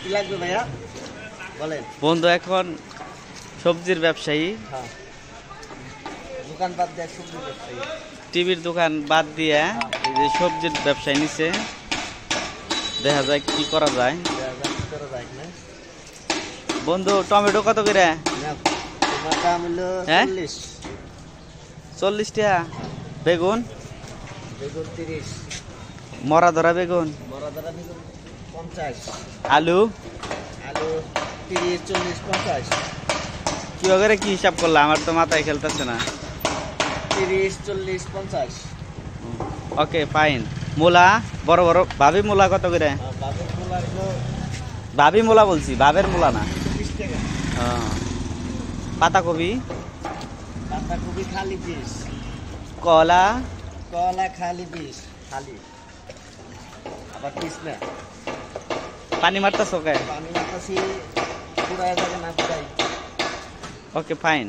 কি লাগবে ভাইয়া বলেন। বন্ধু এখন সবজির ব্যবসায়ী, দোকান বাদ দিয়ে সবজির ব্যবসায়ী, টিভির দোকান বাদ দিয়ে এই যে সবজির ব্যবসায় নিছে। দেখা যায় কি করা যায়। বন্ধু টমেটো কত করে? তোমার দাম হলো 40। 40 টাকা। বেগুন? বেগুন 30। মরা ধরা বেগুন? বড় ধরা বেগুন 50। আলু? আলু 30, 40, 50। কিভাবে কি হিসাব করলাম? আমার তো মাথায় খেলতেছে না। 30, 40, 50। Okay fine. মূলা বড় বড় ভাবি মূলা কত করে? বাজার মূলার হলো ভাবি মূলা বলছি, বাবের মূলা না। 20 টাকা। পাতাকপি? পাতাকপি খালি 20। কলা? কলা খালি 20 খালি, আবার 30 না। পানি মারতেছ কে? পানি মাতাছি পুরাই যাবে না পুরাই। Okay fine.